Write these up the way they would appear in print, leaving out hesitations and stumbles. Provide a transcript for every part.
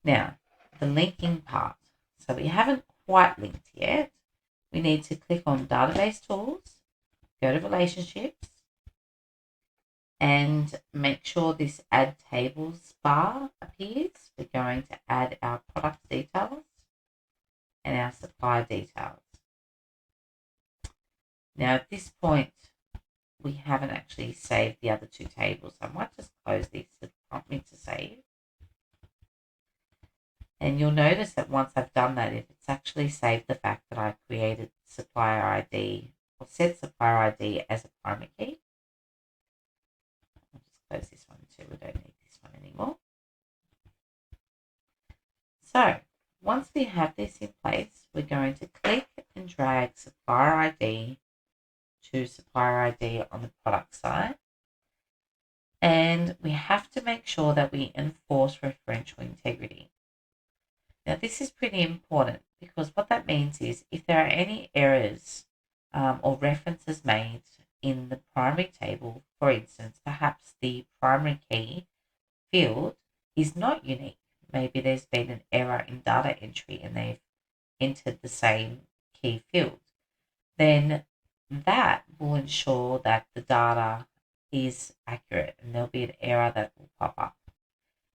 Now, the linking part. So we haven't quite linked yet. We need to click on Database Tools, go to Relationships, and make sure this Add Tables bar appears. We're going to add our product details and our supplier details. Now, at this point, we haven't actually saved the other two tables. I might just close this to prompt me to save. And you'll notice that once I've done that, it's actually saved the fact that I created supplier ID or set supplier ID as a primary key. I'll just close this one too. We don't need this one anymore. So once we have this in place, we're going to click and drag supplier ID to supplier ID on the product side. And we have to make sure that we enforce referential integrity. Now, this is pretty important because what that means is if there are any errors or references made in the primary table, for instance, perhaps the primary key field is not unique. Maybe there's been an error in data entry and they've entered the same key field. Then that will ensure that the data is accurate and there'll be an error that will pop up.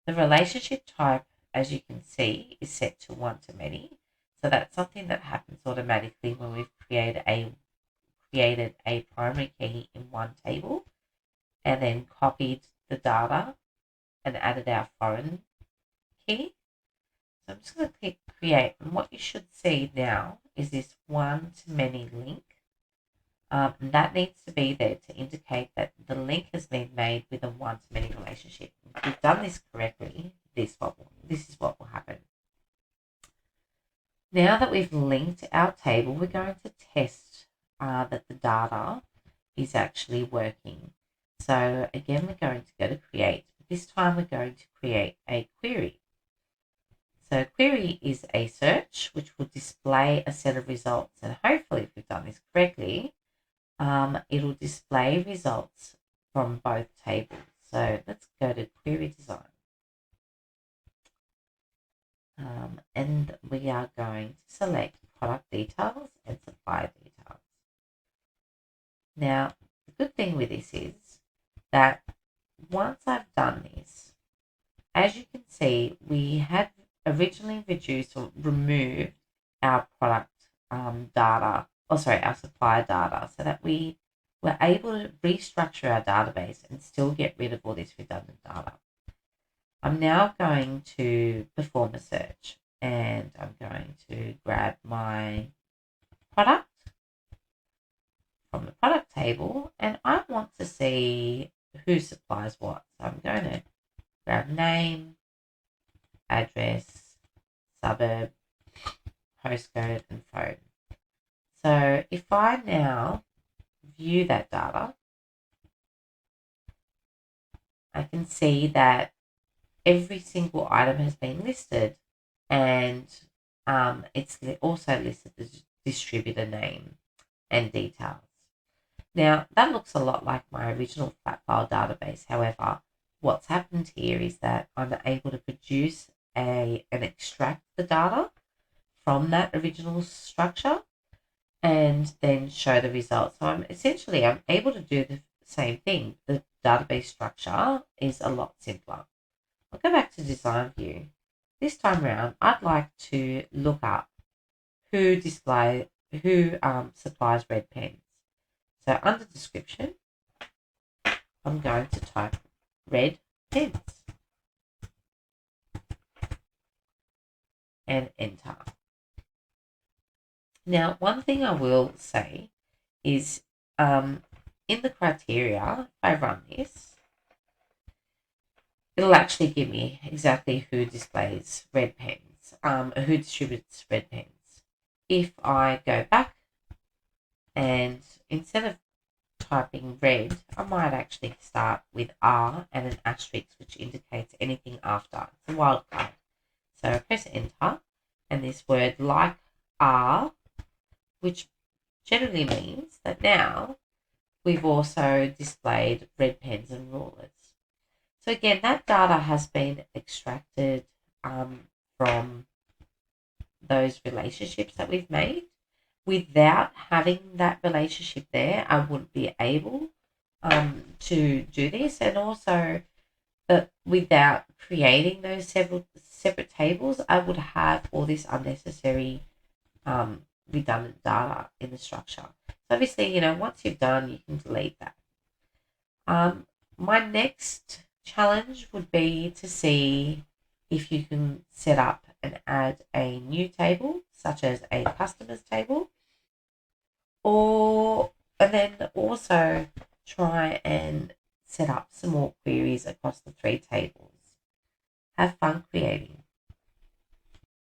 The relationship type, as you can see, is set to one-to-many. So that's something that happens automatically when we've created a primary key in one table and then copied the data and added our foreign key. So I'm just going to click create, and what you should see now is this one-to-many link. And that needs to be there to indicate that the link has been made with a one-to-many relationship. If we've done this correctly, this is what will happen. Now that we've linked our table, we're going to test that the data is actually working. So again, we're going to go to create. This time we're going to create a query. So query is a search which will display a set of results, and hopefully if we've done this correctly, it'll display results from both tables. So let's go to query design. And we are going to select product details and supplier details. Now, the good thing with this is that once I've done this, as you can see, we had originally reduced or removed our product data, our supplier data, so that we were able to restructure our database and still get rid of all this redundant data. I'm now going to perform a search and I'm going to grab my product from the product table and I want to see who supplies what. So I'm going to grab name, address, suburb, postcode and phone. So if I now view that data, I can see that every single item has been listed and it's also listed the distributor name and details. Now, that looks a lot like my original flatfile database. However, what's happened here is that I'm able to produce and extract the data from that original structure and then show the results. So I'm able to do the same thing. The database structure is a lot simpler. I'll go back to design view. This time around, I'd like to look up who supplies red pens. So under description, I'm going to type red pens and enter. Now, one thing I will say is in the criteria, if I run this, it'll actually give me exactly who displays red pens, who distributes red pens. If I go back and instead of typing red, I might actually start with R and an asterisk, which indicates anything after. It's a wildcard. So I press enter, and this word like R, which generally means that now we've also displayed red pens and rulers. So again, that data has been extracted from those relationships that we've made. Without having that relationship there, I wouldn't be able to do this. And also, without creating those several separate tables, I would have all this unnecessary redundant data in the structure. So obviously, once you've done, you can delete that. My next challenge would be to see if you can set up and add a new table, such as a customers table, and then also try and set up some more queries across the three tables. Have fun creating.